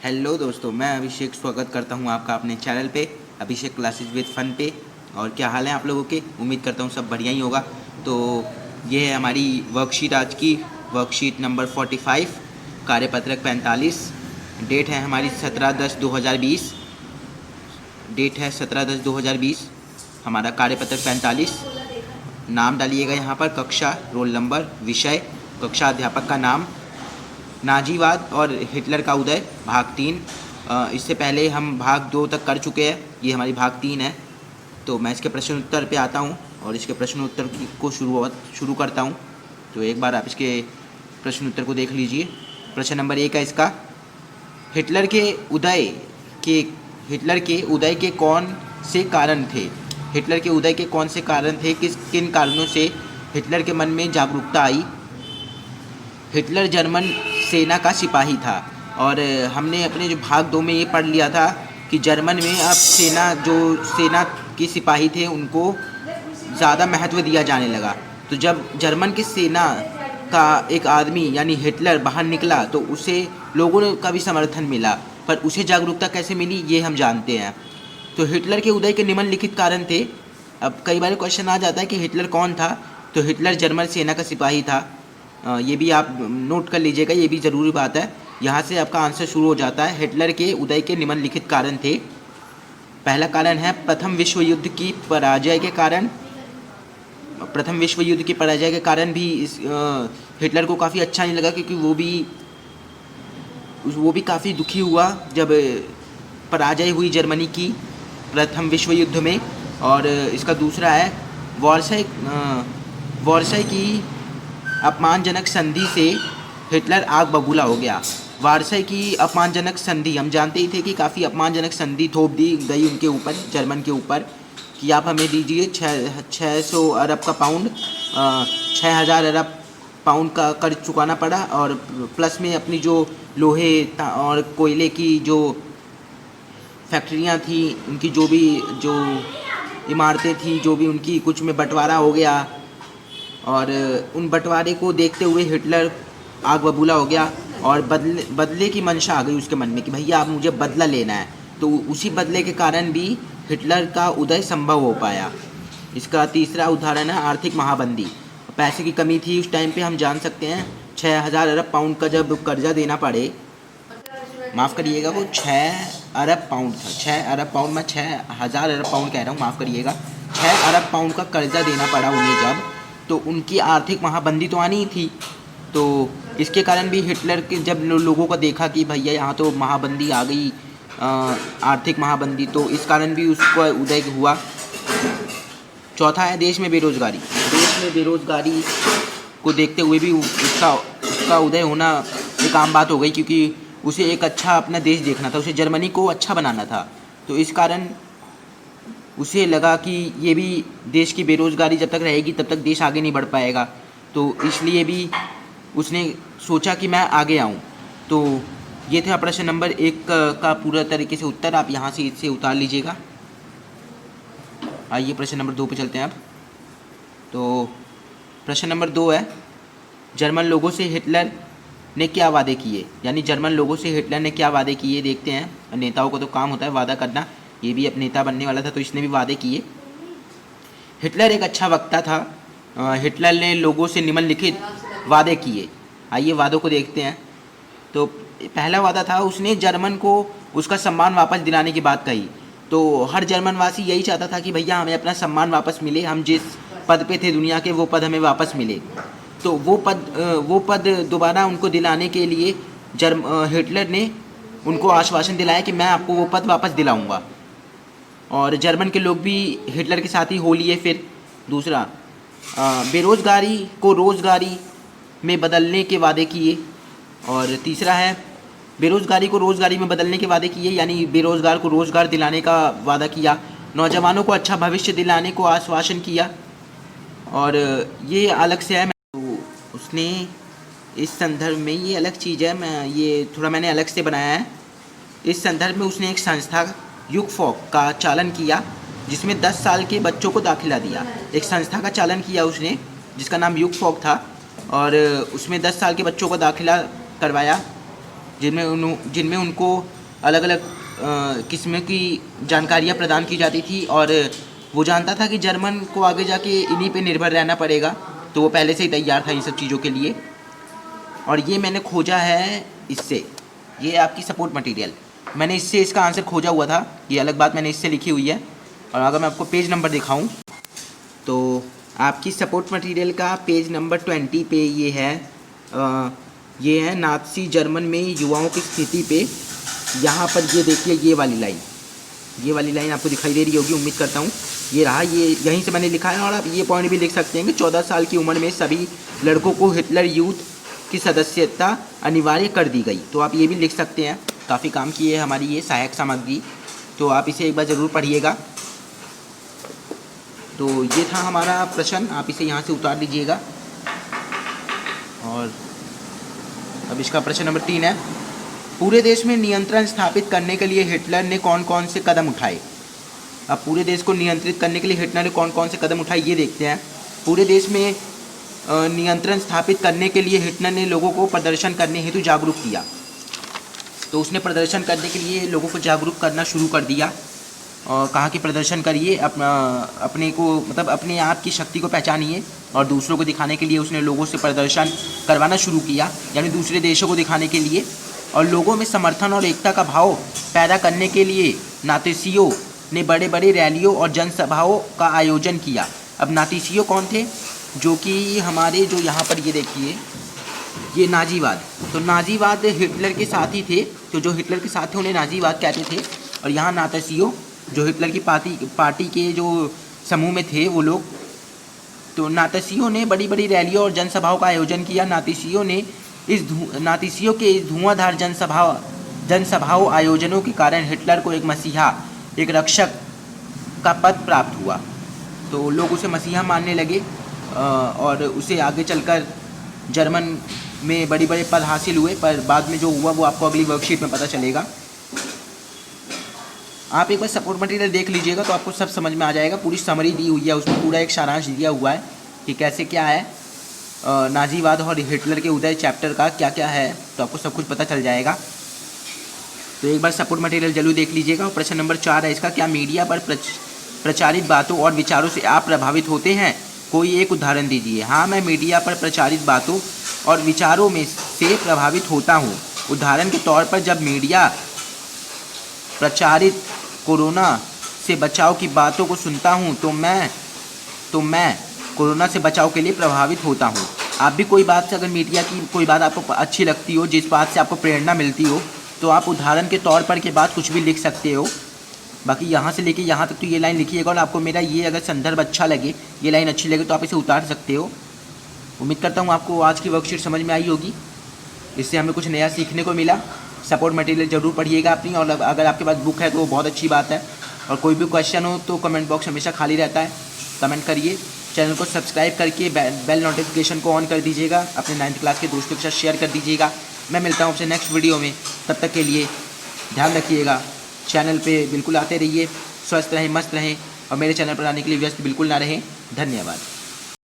Hello दोस्तों, मैं अभिषेक स्वागत करता हूं आपका अपने चैनल पे अभिषेक क्लासेस विद फन पे। और क्या हाल है आप लोगों के? उम्मीद करता हूं सब बढ़िया ही होगा। तो ये है हमारी वर्कशीट, आज की वर्कशीट नंबर 45, कार्यपत्रक 45। डेट है हमारी 17/10/2020। डेट है 17/10/2020। हमारा कार्यपत्रक 45। नाम डालिएगा यहाँ पर, कक्षा, रोल नंबर, विषय, कक्षा अध्यापक का नाम, नाजीवाद और हिटलर का उदय, भाग 3। इससे पहले हम भाग 2 तक कर चुके हैं, ये हमारी भाग 3 है। तो मैं इसके प्रश्न उत्तर पे आता हूँ और इसके प्रश्न उत्तर को शुरू करता हूँ। तो एक बार आप इसके प्रश्न उत्तर को देख लीजिए। प्रश्न नंबर 1 है इसका, हिटलर के उदय के कौन से कारण थे? हिटलर के उदय के कौन से कारण थे? किन कारणों से हिटलर के मन में जागरूकता आई? हिटलर जर्मन सेना का सिपाही था। और हमने अपने जो भाग 2 में ये पढ़ लिया था कि जर्मन में अब सेना के सिपाही थे उनको ज़्यादा महत्व दिया जाने लगा। तो जब जर्मन की सेना का एक आदमी यानी हिटलर बाहर निकला तो उसे लोगों का भी समर्थन मिला, पर उसे जागरूकता कैसे मिली ये हम जानते हैं। तो हिटलर के उदय के निम्नलिखित कारण थे। अब कई बार क्वेश्चन आ जाता है कि हिटलर कौन था, तो हिटलर जर्मन सेना का सिपाही था। ये भी आप नोट कर लीजिएगा, ये भी ज़रूरी बात है। यहाँ से आपका आंसर शुरू हो जाता है। हिटलर के उदय के निम्नलिखित कारण थे। पहला कारण है प्रथम विश्व युद्ध की पराजय के कारण। प्रथम विश्व युद्ध की पराजय के कारण भी हिटलर को काफ़ी अच्छा नहीं लगा, क्योंकि वो भी काफ़ी दुखी हुआ जब पराजय हुई जर्मनी की प्रथम विश्व युद्ध में। और इसका दूसरा है वॉर्साई की अपमानजनक संधि से हिटलर आग बबूला हो गया। वारसाई की अपमानजनक संधि, हम जानते ही थे कि काफ़ी अपमानजनक संधि थोप दी गई उनके ऊपर, जर्मन के ऊपर, कि आप हमें दीजिए 600 अरब का पाउंड, 6000 अरब पाउंड का कर चुकाना पड़ा। और प्लस में अपनी जो लोहे और कोयले की जो फैक्ट्रियां थी, उनकी जो इमारतें थी, जो भी उनकी कुछ में बंटवारा हो गया। और उन बंटवारे को देखते हुए हिटलर आग बबूला हो गया और बदले की मंशा आ गई उसके मन में कि भैया आप मुझे बदला लेना है। तो उसी बदले के कारण भी हिटलर का उदय संभव हो पाया। इसका तीसरा उदाहरण है आर्थिक महामंदी। पैसे की कमी थी उस टाइम पे, हम जान सकते हैं। 6000 अरब पाउंड का जब कर्जा देना पड़े, माफ़ करिएगा, वो 6 अरब पाउंड था। 6 अरब पाउंड, मैं 6000 अरब पाउंड कह रहा हूँ, माफ़ करिएगा। 6 अरब पाउंड का कर्जा देना पड़ा उन्हें जब, तो उनकी आर्थिक महामंदी तो आनी ही थी। तो इसके कारण भी हिटलर के जब लोगों को देखा कि भैया यहाँ तो महामंदी आ गई, आर्थिक महामंदी, तो इस कारण भी उसको उदय हुआ। चौथा है देश में बेरोजगारी। देश में बेरोजगारी को देखते हुए भी उसका उदय होना एक आम बात हो गई, क्योंकि उसे एक अच्छा अपना देश देखना था, उसे जर्मनी को अच्छा बनाना था। तो इस कारण उसे लगा कि ये भी देश की बेरोज़गारी जब तक रहेगी तब तक देश आगे नहीं बढ़ पाएगा। तो इसलिए भी उसने सोचा कि मैं आगे आऊँ। तो ये था प्रश्न नंबर 1 का पूरा तरीके से उत्तर, आप यहाँ से इससे उतार लीजिएगा। आइए प्रश्न नंबर 2 पे चलते हैं अब। तो प्रश्न नंबर 2 है, जर्मन लोगों से हिटलर ने क्या वादे किए? यानी जर्मन लोगों से हिटलर ने क्या वादे किए देखते हैं। नेताओं को तो काम होता है वादा करना, ये भी अब नेता बनने वाला था तो इसने भी वादे किए। हिटलर एक अच्छा वक्ता था। हिटलर ने लोगों से निम्नलिखित वादे किए। आइए वादों को देखते हैं। तो पहला वादा था, उसने जर्मन को उसका सम्मान वापस दिलाने की बात कही। तो हर जर्मनवासी यही चाहता था कि भैया हमें अपना सम्मान वापस मिले, हम जिस पद पे थे दुनिया के वो पद हमें वापस मिले। तो वो पद दोबारा उनको दिलाने के लिए हिटलर ने उनको आश्वासन दिलाया कि मैं आपको वो पद वापस दिलाऊंगा। और जर्मन के लोग भी हिटलर के साथ ही हो लिए फिर। दूसरा, बेरोज़गारी को रोज़गारी में बदलने के वादे किए। और तीसरा है, बेरोज़गारी को रोज़गारी में बदलने के वादे किए, यानी बेरोज़गार को रोज़गार दिलाने का वादा किया। नौजवानों को अच्छा भविष्य दिलाने को आश्वासन किया। और ये अलग से है, तो उसने इस संदर्भ में, ये अलग चीज़ है, मैंने अलग से बनाया है। इस संदर्भ में उसने एक संस्था युगफॉक का चालन किया, जिसमें 10 साल के बच्चों को दाखिला दिया। एक संस्था का चालन किया उसने जिसका नाम युगफॉक था, और उसमें 10 साल के बच्चों को दाखिला करवाया। जिनमें उनको अलग अलग किस्म की जानकारियाँ प्रदान की जाती थी और वो जानता था कि जर्मन को आगे जाके इन्हीं पे निर्भर रहना पड़ेगा, तो वो पहले से ही तैयार था इन सब चीज़ों के लिए। और ये मैंने खोजा है इससे, ये आपकी सपोर्ट मटेरियल, मैंने इससे इसका आंसर खोजा हुआ था, ये अलग बात मैंने इससे लिखी हुई है। और अगर मैं आपको पेज नंबर दिखाऊं तो आपकी सपोर्ट मटेरियल का पेज नंबर 20 पे ये है नाज़ी जर्मन में युवाओं की स्थिति पे। यहाँ पर ये देखिए ये वाली लाइन आपको दिखाई दे रही होगी, उम्मीद करता हूँ ये रहा, ये यहीं से मैंने लिखा है। और आप ये पॉइंट भी लिख सकते हैं कि 14 साल की उम्र में सभी लड़कों को हिटलर यूथ की सदस्यता अनिवार्य कर दी गई। तो आप ये भी लिख सकते हैं, काफ़ी काम की है हमारी ये सहायक सामग्री, तो आप इसे एक बार ज़रूर पढ़िएगा। तो ये था हमारा प्रश्न, आप इसे यहाँ से उतार लीजिएगा। और अब इसका प्रश्न नंबर 3 है, पूरे देश में नियंत्रण स्थापित करने के लिए हिटलर ने कौन कौन से कदम उठाए। अब पूरे देश को नियंत्रित करने के लिए हिटलर ने कौन कौन से कदम उठाए ये देखते हैं। पूरे देश में नियंत्रण स्थापित करने के लिए हिटलर ने लोगों को प्रदर्शन करने हेतु जागरूक किया। तो उसने प्रदर्शन करने के लिए लोगों को जागरूक करना शुरू कर दिया और कहा कि प्रदर्शन करिए, अपने को मतलब अपने आप की शक्ति को पहचानिए। और दूसरों को दिखाने के लिए उसने लोगों से प्रदर्शन करवाना शुरू किया, यानी दूसरे देशों को दिखाने के लिए। और लोगों में समर्थन और एकता का भाव पैदा करने के लिए नाज़ियों ने बड़े बड़े रैलियों और जनसभाओं का आयोजन किया। अब नाज़ियों कौन थे, जो कि हमारे जो यहाँ पर ये देखिए ये नाज़ीवाद, तो नाज़ीवाद हिटलर के साथी थे, तो जो हिटलर के साथ थे उन्हें नाज़ीवाद कहते थे। और यहाँ नाज़ियों जो हिटलर की पार्टी के जो समूह में थे वो लोग, तो नाज़ियों ने बड़ी बड़ी रैलियों और जनसभाओं का आयोजन किया। नाज़ियों के इस धुआंधार जनसभाओं आयोजनों के कारण हिटलर को एक मसीहा, एक रक्षक का पद प्राप्त हुआ। तो लोग उसे मसीहा मानने लगे और उसे आगे चलकर जर्मन में बड़े बड़े पद हासिल हुए। पर बाद में जो हुआ वो आपको अगली वर्कशीट में पता चलेगा। आप एक बार सपोर्ट मटेरियल देख लीजिएगा तो आपको सब समझ में आ जाएगा, पूरी समरी दी हुई है उसमें, पूरा एक सारांश दिया हुआ है कि कैसे क्या है नाज़ीवाद और हिटलर के उदय चैप्टर का क्या क्या है, तो आपको सब कुछ पता चल जाएगा। तो एक बार सपोर्ट मटेरियल जरूर देख लीजिएगा। और प्रश्न नंबर 4 है इसका, क्या मीडिया पर प्रचारित बातों और विचारों से आप प्रभावित होते हैं, कोई एक उदाहरण दीजिए। हाँ, मैं मीडिया पर प्रचारित बातों और विचारों में से प्रभावित होता हूँ। उदाहरण के तौर पर जब मीडिया प्रचारित कोरोना से बचाव की बातों को सुनता हूँ तो मैं कोरोना से बचाव के लिए प्रभावित होता हूँ। आप भी कोई बात से, अगर मीडिया की कोई बात आपको अच्छी लगती हो, जिस बात से आपको प्रेरणा मिलती हो, तो आप उदाहरण के तौर पर के बाद कुछ भी लिख सकते हो। बाकी यहाँ से लेके यहाँ तक तो ये लाइन लिखिएगा। और आपको मेरा ये अगर संदर्भ अच्छा लगे, ये लाइन अच्छी लगे, तो आप इसे उतार सकते हो। उम्मीद करता हूँ आपको आज की वर्कशीट समझ में आई होगी, इससे हमें कुछ नया सीखने को मिला। सपोर्ट मटेरियल जरूर पढ़िएगा अपनी, और अगर आपके पास बुक है तो वो बहुत अच्छी बात है। और कोई भी क्वेश्चन हो तो कमेंट बॉक्स हमेशा खाली रहता है, कमेंट करिए। चैनल को सब्सक्राइब करके बेल नोटिफिकेशन को ऑन कर दीजिएगा, अपने 9th क्लास के दोस्तों के साथ शेयर कर दीजिएगा। मैं मिलता हूँ आपसे नेक्स्ट वीडियो में, तब तक के लिए ध्यान रखिएगा। चैनल पे बिल्कुल आते रहिए, स्वस्थ रहें, मस्त रहें, और मेरे चैनल पर आने के लिए व्यस्त बिल्कुल ना रहें। धन्यवाद।